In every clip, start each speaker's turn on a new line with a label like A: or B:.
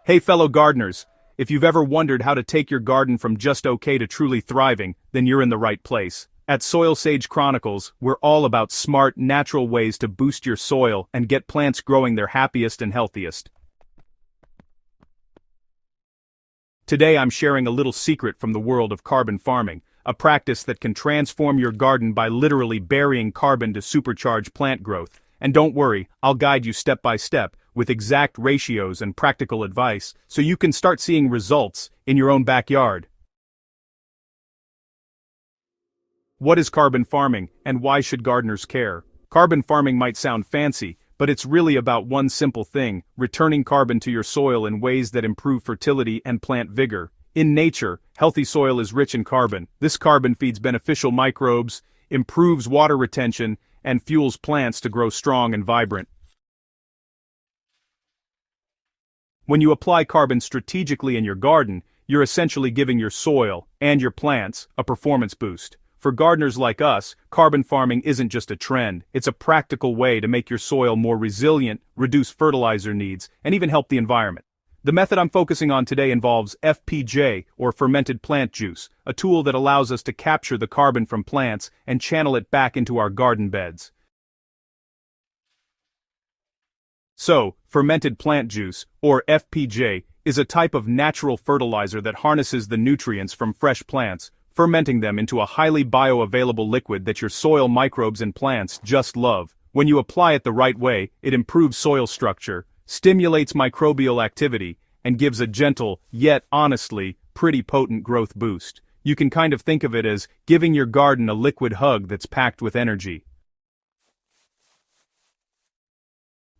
A: Hey fellow gardeners, if you've ever wondered how to take your garden from just okay to truly thriving, then you're in the right place. At Soil Sage Chronicles, we're all about smart, natural ways to boost your soil and get plants growing their happiest and healthiest. Today I'm sharing a little secret from the world of carbon farming, a practice that can transform your garden by literally burying carbon to supercharge plant growth. And don't worry, I'll guide you step by step, with exact ratios and practical advice, so you can start seeing results in your own backyard. What is carbon farming, and why should gardeners care? Carbon farming might sound fancy, but it's really about one simple thing: returning carbon to your soil in ways that improve fertility and plant vigor. In nature, healthy soil is rich in carbon. This carbon feeds beneficial microbes, improves water retention, and fuels plants to grow strong and vibrant. When you apply carbon strategically in your garden, you're essentially giving your soil, and your plants, a performance boost. For gardeners like us, carbon farming isn't just a trend, it's a practical way to make your soil more resilient, reduce fertilizer needs, and even help the environment. The method I'm focusing on today involves FPJ, or Fermented Plant Juice, a tool that allows us to capture the carbon from plants and channel it back into our garden beds. So, fermented plant juice, or FPJ, is a type of natural fertilizer that harnesses the nutrients from fresh plants, fermenting them into a highly bioavailable liquid that your soil microbes and plants just love. When you apply it the right way, it improves soil structure, stimulates microbial activity, and gives a gentle, yet honestly, pretty potent growth boost. You can kind of think of it as giving your garden a liquid hug that's packed with energy.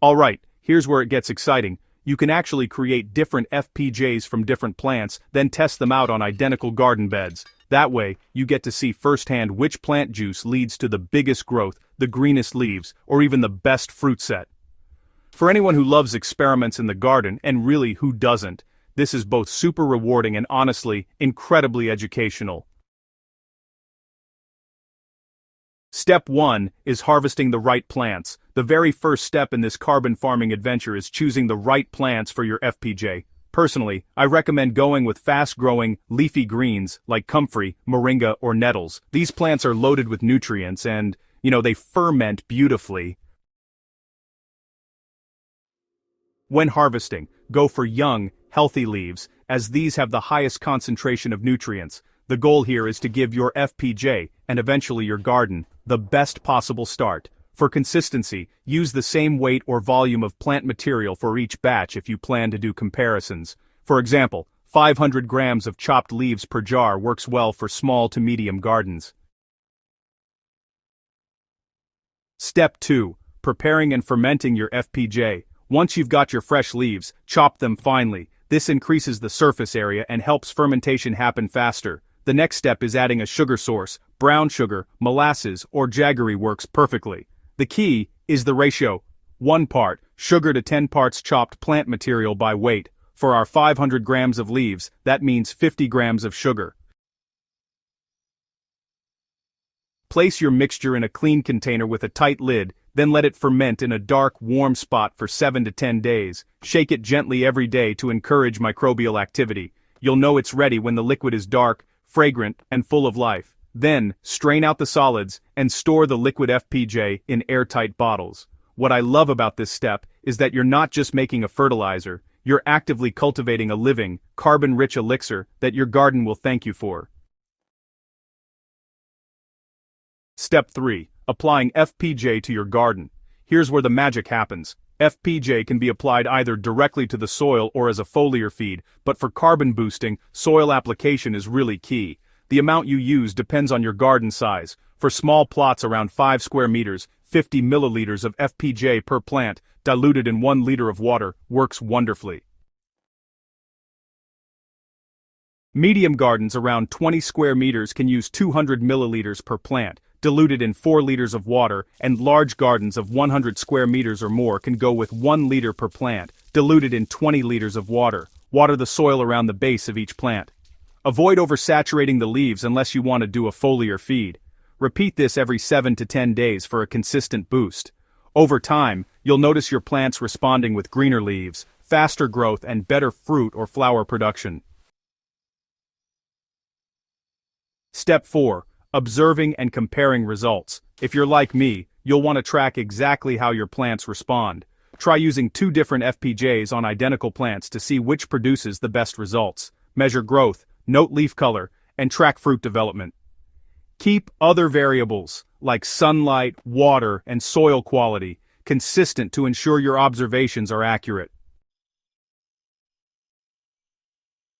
A: Alright, here's where it gets exciting. You can actually create different FPJs from different plants, then test them out on identical garden beds. That way, you get to see firsthand which plant juice leads to the biggest growth, the greenest leaves, or even the best fruit set. For anyone who loves experiments in the garden, and really who doesn't, this is both super rewarding and honestly, incredibly educational. Step 1 is harvesting the right plants. The very first step in this carbon farming adventure is choosing the right plants for your FPJ. Personally, I recommend going with fast-growing, leafy greens like comfrey, moringa, or nettles. These plants are loaded with nutrients and, they ferment beautifully. When harvesting, go for young, healthy leaves, as these have the highest concentration of nutrients. The goal here is to give your FPJ, and eventually your garden, the best possible start. For consistency, use the same weight or volume of plant material for each batch if you plan to do comparisons. For example, 500 grams of chopped leaves per jar works well for small to medium gardens. Step 2. Preparing and fermenting your FPJ. Once you've got your fresh leaves, chop them finely. This increases the surface area and helps fermentation happen faster. The next step is adding a sugar source. Brown sugar, molasses, or jaggery works perfectly. The key is the ratio: 1 part sugar to 10 parts chopped plant material by weight. For our 500 grams of leaves, that means 50 grams of sugar. Place your mixture in a clean container with a tight lid, then let it ferment in a dark, warm spot for 7 to 10 days. Shake it gently every day to encourage microbial activity. You'll know it's ready when the liquid is dark, fragrant, and full of life. Then, strain out the solids and store the liquid FPJ in airtight bottles. What I love about this step is that you're not just making a fertilizer, you're actively cultivating a living, carbon-rich elixir that your garden will thank you for. Step 3. Applying FPJ to your garden. Here's where the magic happens. FPJ can be applied either directly to the soil or as a foliar feed, but for carbon boosting, soil application is really key. The amount you use depends on your garden size. For small plots around 5 square meters, 50 milliliters of FPJ per plant, diluted in 1 liter of water, works wonderfully. Medium gardens around 20 square meters can use 200 milliliters per plant, diluted in 4 liters of water, and large gardens of 100 square meters or more can go with 1 liter per plant, diluted in 20 liters of water. Water the soil around the base of each plant. Avoid oversaturating the leaves unless you want to do a foliar feed. Repeat this every 7 to 10 days for a consistent boost. Over time, you'll notice your plants responding with greener leaves, faster growth and better fruit or flower production. Step 4. Observing and comparing results. If you're like me, you'll want to track exactly how your plants respond. Try using 2 different FPJs on identical plants to see which produces the best results. Measure growth, note leaf color, and track fruit development. Keep other variables, like sunlight, water, and soil quality, consistent to ensure your observations are accurate.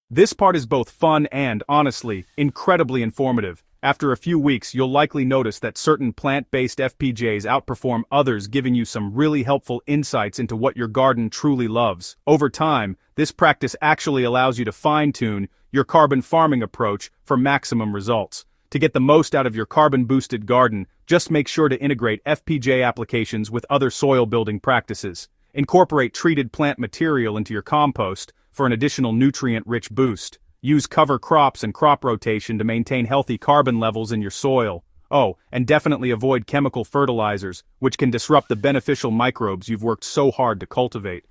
A: This part is both fun and, honestly, incredibly informative. After a few weeks, you'll likely notice that certain plant-based FPJs outperform others, giving you some really helpful insights into what your garden truly loves. Over time, this practice actually allows you to fine-tune your carbon farming approach for maximum results. To get the most out of your carbon-boosted garden, just make sure to integrate FPJ applications with other soil-building practices. Incorporate treated plant material into your compost for an additional nutrient-rich boost. Use cover crops and crop rotation to maintain healthy carbon levels in your soil. Oh, and definitely avoid chemical fertilizers, which can disrupt the beneficial microbes you've worked so hard to cultivate.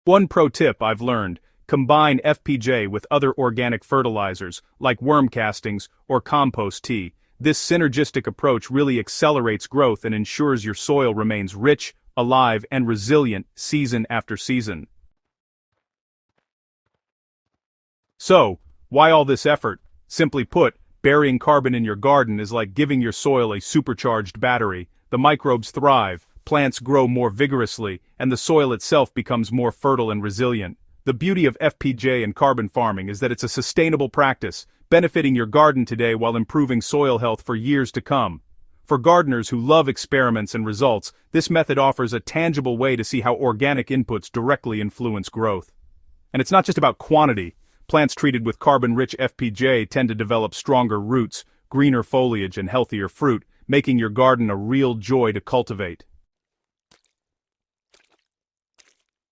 A: One pro tip I've learned: combine FPJ with other organic fertilizers, like worm castings or compost tea. This synergistic approach really accelerates growth and ensures your soil remains rich, alive, and resilient season after season. So, why all this effort? Simply put, burying carbon in your garden is like giving your soil a supercharged battery. The microbes thrive, plants grow more vigorously, and the soil itself becomes more fertile and resilient. The beauty of FPJ and carbon farming is that it's a sustainable practice, benefiting your garden today while improving soil health for years to come. For gardeners who love experiments and results, this method offers a tangible way to see how organic inputs directly influence growth. And it's not just about quantity. Plants treated with carbon-rich FPJ tend to develop stronger roots, greener foliage, and healthier fruit, making your garden a real joy to cultivate.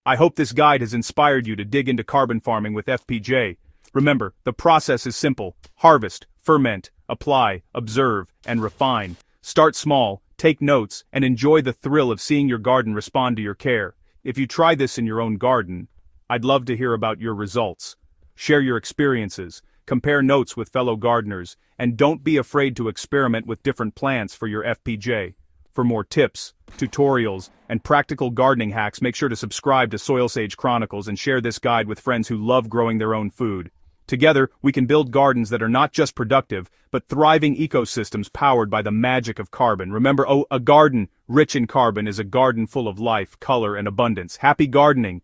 A: I hope this guide has inspired you to dig into carbon farming with FPJ. Remember, the process is simple: harvest, ferment, apply, observe, and refine. Start small, take notes, and enjoy the thrill of seeing your garden respond to your care. If you try this in your own garden, I'd love to hear about your results. Share your experiences, compare notes with fellow gardeners, and don't be afraid to experiment with different plants for your FPJ. For more tips, tutorials, and practical gardening hacks, make sure to subscribe to Soil Sage Chronicles and share this guide with friends who love growing their own food. Together, we can build gardens that are not just productive, but thriving ecosystems powered by the magic of carbon. Remember, a garden rich in carbon is a garden full of life, color, and abundance. Happy gardening!